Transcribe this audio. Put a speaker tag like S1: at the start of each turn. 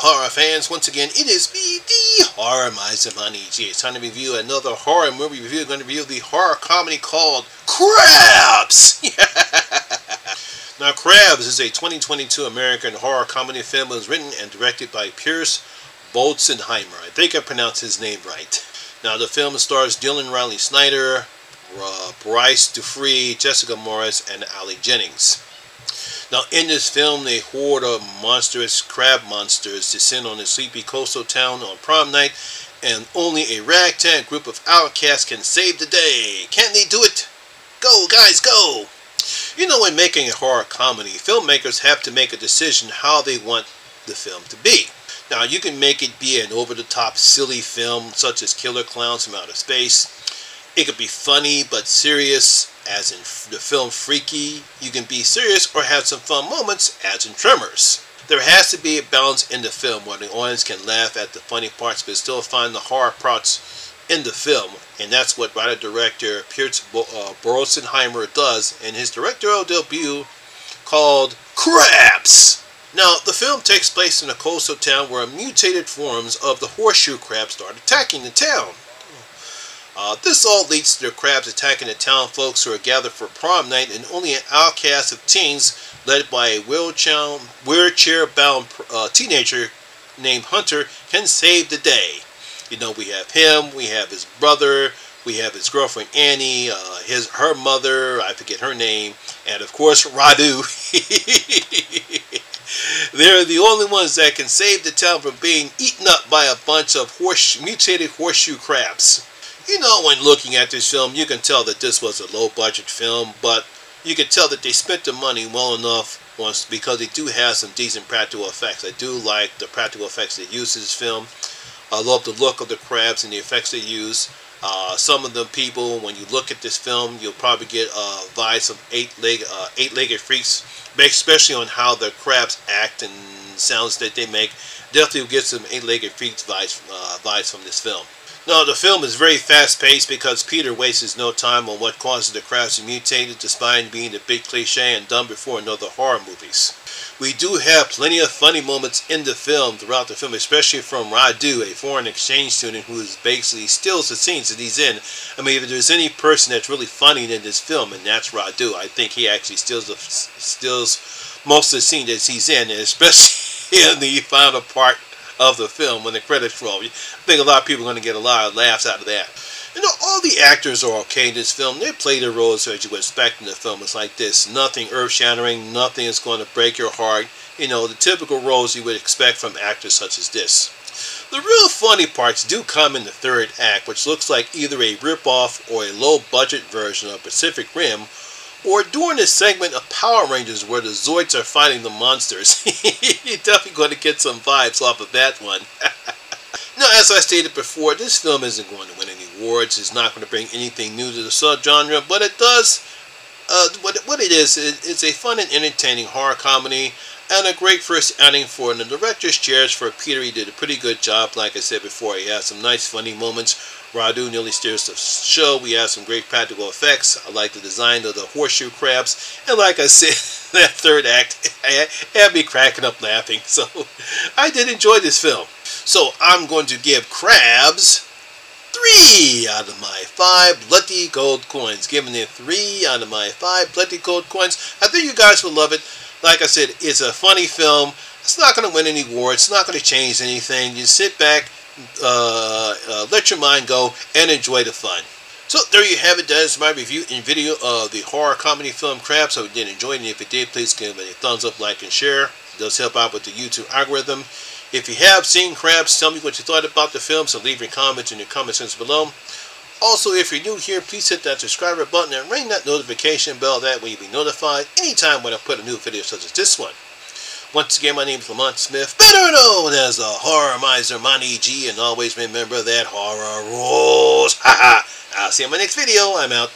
S1: horror fans, once again it is me, the Horror Miser Money G. It's time to review another horror movie review. I'm going to review the horror comedy called Crabs! Now, Crabs is a 2022 American horror comedy film. It was written and directed by Pierce Bolzenheimer. I think I pronounced his name right. Now, the film stars Dylan Riley Snyder, Bryce Dupree, Jessica Morris, and Ali Jennings. Now, in this film, a horde of monstrous crab monsters descend on a sleepy coastal town on prom night, and only a ragtag group of outcasts can save the day. Can't they do it? Go, guys, go! You know, when making a horror comedy, filmmakers have to make a decision how they want the film to be. Now, you can make it be an over-the-top silly film, such as Killer Clowns from Outer Space. It could be funny but serious, as in the film Freaky. You can be serious or have some fun moments, as in Tremors. There has to be a balance in the film where the audience can laugh at the funny parts but still find the horror parts in the film. And that's what writer-director Pierce Bolzenheimer does in his directorial debut called Crabs! Now, the film takes place in a coastal town where mutated forms of the horseshoe crab start attacking the town. This all leads to the crabs attacking the town folks who are gathered for prom night, and only an outcast of teens led by a wheelchair-bound teenager named Hunter can save the day. You know, we have him, we have his brother, we have his girlfriend Annie, her mother, I forget her name, and of course Radu. They're the only ones that can save the town from being eaten up by a bunch of mutated horseshoe crabs. You know, when looking at this film, you can tell that this was a low-budget film, but you can tell that they spent the money well enough because they do have some decent practical effects. I do like the practical effects they use in this film. I love the look of the crabs and the effects they use. Some of the people, when you look at this film, you'll probably get vibes of eight-legged freaks, especially on how the crabs act and sounds that they make. Definitely will get some eight-legged freaks vibes from this film. Now, the film is very fast-paced because Peter wastes no time on what causes the crabs to mutate, despite being a big cliche and done before in other horror movies. We do have plenty of funny moments in the film, throughout the film, especially from Radu, a foreign exchange student who is basically steals the scenes that he's in. I mean, if there's any person that's really funny in this film, and that's Radu, I think he actually steals most of the scene that he's in, and especially in the final part of the film when the credits roll. I think a lot of people are going to get a lot of laughs out of that. You know, all the actors are okay in this film. They play their roles as you would expect in the film. It's like this. Nothing earth-shattering. Nothing is going to break your heart. You know, the typical roles you would expect from actors such as this. The real funny parts do come in the third act, which looks like either a rip-off or a low-budget version of Pacific Rim, or during this segment of Power Rangers where the Zoids are fighting the monsters. You're definitely going to get some vibes off of that one. Now, as I stated before, this film isn't going to win any awards. It's not going to bring anything new to the subgenre, but it does, what it is, it's a fun and entertaining horror comedy, and a great first outing for the director's chairs for Peter. He did a pretty good job. Like I said before, he has some nice funny moments. Radu nearly steers the show. We have some great practical effects. I like the design of the horseshoe crabs. And like I said, that third act had me cracking up laughing. So I did enjoy this film. So I'm going to give Crabs 3 out of my 5 bloody gold coins. Giving it 3 out of my 5 bloody gold coins. I think you guys will love it. Like I said, it's a funny film. It's not going to win any awards. It's not going to change anything. You sit back, let your mind go, and enjoy the fun. So there you have it. That is my review and video of the horror comedy film Crabs. I hope you did enjoy it, and if you did, please give it a thumbs up, like, and share. It does help out with the YouTube algorithm. If you have seen Crabs, tell me what you thought about the film, so leave your comments in the comment section below. Also, if you're new here, please hit that subscribe button and ring that notification bell. That way you'll be notified anytime when I put a new video such as this one. Once again, my name is Lamont Smith, better known as the Horror Miser Money G, and always remember that horror rules. Haha. I'll see you in my next video. I'm out.